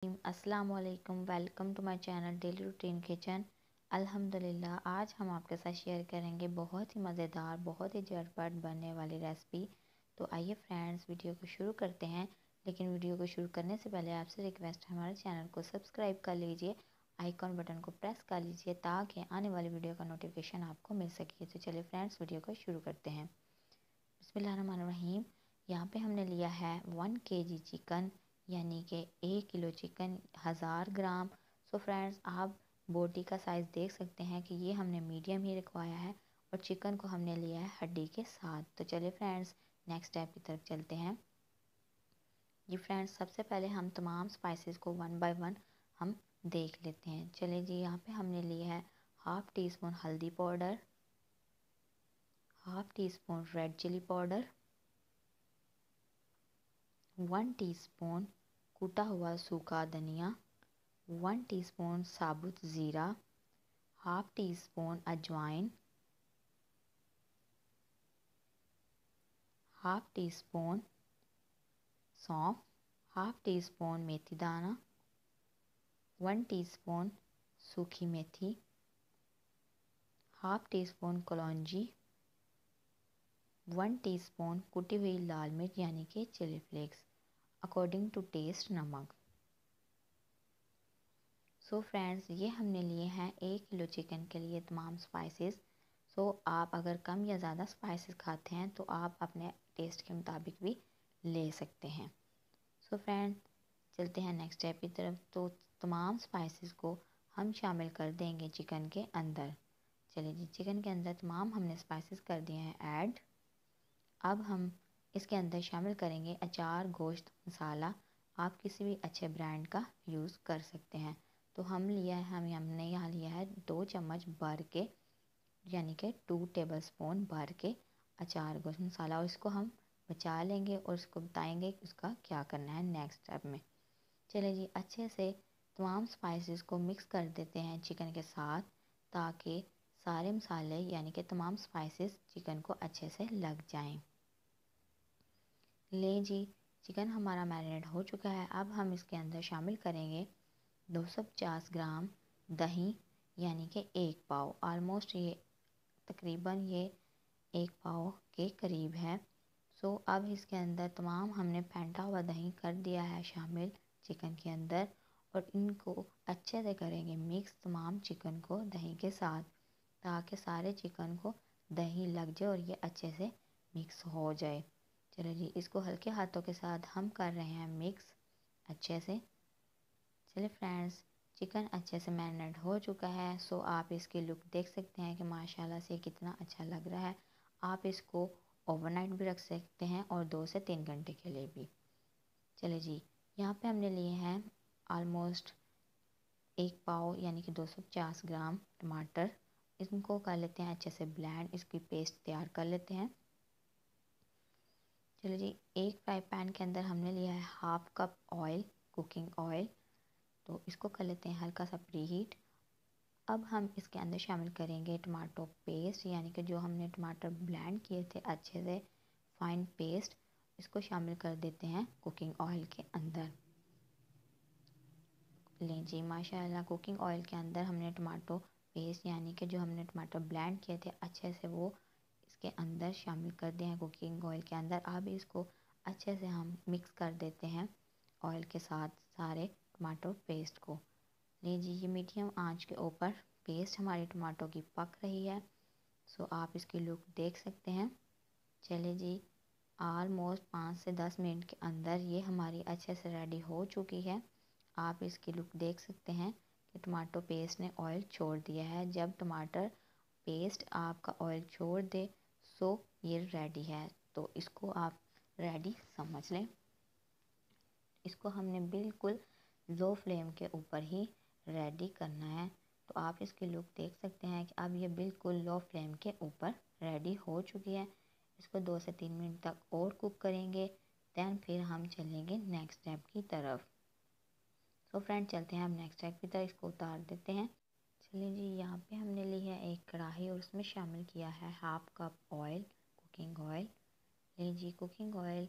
अस्सलाम वालेकुम, welcome to my channel daily routine kitchen. अल्हम्दुलिल्लाह आज हम आपके साथ शेयर करेंगे बहुत ही मज़ेदार, बहुत ही झटपट बनने वाली रेसिपी। तो आइए फ्रेंड्स, वीडियो को शुरू करते हैं। लेकिन वीडियो को शुरू करने से पहले आपसे रिक्वेस्ट है, हमारे चैनल को सब्सक्राइब कर लीजिए, आइकॉन बटन को प्रेस कर लीजिए ताकि आने वाली वीडियो का नोटिफिकेशन आपको मिल सके। तो चलिए फ्रेंड्स, वीडियो को शुरू करते हैं। बिस्मिल्लाहिर्रहमानिर्रहीम। यहाँ पे हमने लिया है 1 kg चिकन, यानी कि 1 किलो चिकन 1000 ग्राम। सो फ्रेंड्स, आप बोटी का साइज़ देख सकते हैं कि ये हमने मीडियम ही रखवाया है और चिकन को हमने लिया है हड्डी के साथ। तो चलिए फ्रेंड्स, नेक्स्ट स्टेप की तरफ चलते हैं। जी फ्रेंड्स, सबसे पहले हम तमाम स्पाइसेस को वन बाय वन हम देख लेते हैं। चलिए जी, यहाँ पे हमने लिया है हाफ़ टी स्पून हल्दी powder, half teaspoon red chilli powder, 1 teaspoon कूटा हुआ सूखा धनिया, 1 टीस्पून साबुत ज़ीरा, हाफ़ टी स्पून अजवाइन, हाफ़ टी स्पून सौंफ, हाफ़ टी स्पून मेथी दाना, 1 टीस्पून सूखी मेथी, हाफ़ टी स्पून कलौंजी, 1 टीस्पून कुटी हुई लाल मिर्च यानी कि chilli flakes, according to taste नमक। सो फ्रेंड्स, ये हमने लिए हैं 1 किलो चिकन के लिए तमाम स्पाइसेस। सो आप अगर कम या ज़्यादा स्पाइसेस खाते हैं तो आप अपने टेस्ट के मुताबिक भी ले सकते हैं। सो फ्रेंड्स, चलते हैं नेक्स्ट स्टेप की तरफ। तो तमाम स्पाइसेस को हम शामिल कर देंगे चिकन के अंदर। चलिए जी, चिकन के अंदर तमाम हमने स्पाइसेस कर दिए हैं ऐड। अब हम इसके अंदर शामिल करेंगे अचार, गोश्त मसाला। आप किसी भी अच्छे ब्रांड का यूज़ कर सकते हैं। तो हमने यहाँ लिया है 2 चम्मच भर के, यानी कि 2 टेबलस्पून भर के अचार गोश्त मसाला, और इसको हम बचा लेंगे और इसको बताएंगे कि उसका क्या करना है नेक्स्ट स्टेप में। चलिए जी, अच्छे से तमाम स्पाइसेस को मिक्स कर देते हैं चिकन के साथ ताकि सारे मसाले यानी कि तमाम स्पाइसेस चिकन को अच्छे से लग जाएं। ले जी, चिकन हमारा मैरिनेट हो चुका है। अब हम इसके अंदर शामिल करेंगे 250 ग्राम दही, यानी कि 1 पाव, ऑलमोस्ट ये तकरीबन ये 1 पाव के करीब है। सो अब इसके अंदर तमाम हमने फेंटा हुआ दही कर दिया है शामिल चिकन के अंदर, और इनको अच्छे से करेंगे मिक्स तमाम चिकन को दही के साथ ताकि सारे चिकन को दही लग जाए और ये अच्छे से मिक्स हो जाए। चलो जी, इसको हल्के हाथों के साथ हम कर रहे हैं मिक्स अच्छे से। चलिए फ्रेंड्स, चिकन अच्छे से मैरिनेट हो चुका है। सो आप इसकी लुक देख सकते हैं कि माशाल्लाह से कितना अच्छा लग रहा है। आप इसको ओवरनाइट भी रख सकते हैं और 2 से 3 घंटे के लिए भी। चलिए जी, यहाँ पे हमने लिए हैं ऑलमोस्ट 1 पाव यानी कि 250 ग्राम टमाटर। इनको कर लेते हैं अच्छे से ब्लेंड, इसकी पेस्ट तैयार कर लेते हैं। चलिए जी, एक फ्राई पैन के अंदर हमने लिया है half cup oil, cooking oil. तो इसको कर लेते हैं हल्का सा प्री हीट। अब हम इसके अंदर शामिल करेंगे टमाटो पेस्ट, यानी कि जो हमने टमाटर ब्लेंड किए थे अच्छे से फाइन पेस्ट, इसको शामिल कर देते हैं कुकिंग ऑयल के अंदर। लें जी, माशाल्लाह कुकिंग ऑयल के अंदर हमने टमाटो पेस्ट यानी कि जो हमने टमाटर ब्लेंड किए थे अच्छे से वो इसके अंदर शामिल कर दिए हैं कुकिंग ऑयल के अंदर। अब इसको अच्छे से हम मिक्स कर देते हैं ऑयल के साथ सारे टमाटो पेस्ट को। लें जी, ये मीडियम आंच के ऊपर पेस्ट हमारी टमाटो की पक रही है। सो आप इसकी लुक देख सकते हैं। चलिए जी, ऑलमोस्ट 5 से 10 मिनट के अंदर ये हमारी अच्छे से रेडी हो चुकी है। आप इसकी लुक देख सकते हैं कि टमाटो पेस्ट ने ऑयल छोड़ दिया है। जब टमाटर पेस्ट आपका ऑयल छोड़ दे सो ये रेडी है। तो इसको आप रेडी समझ लें। इसको हमने बिल्कुल लो फ्लेम के ऊपर ही रेडी करना है। तो आप इसकी लुक देख सकते हैं कि अब ये बिल्कुल लो फ्लेम के ऊपर रेडी हो चुकी है। इसको 2 से 3 मिनट तक और कुक करेंगे, दैन फिर हम चलेंगे नेक्स्ट स्टेप की तरफ। तो फ्रेंड, चलते हैं हम नेक्स्ट स्टेप की तरफ, इसको उतार देते हैं। चलिए जी, यहाँ पे हमने ली है एक कढ़ाई और उसमें शामिल किया है half cup oil, cooking oil. ले जी, कुकिंग ऑयल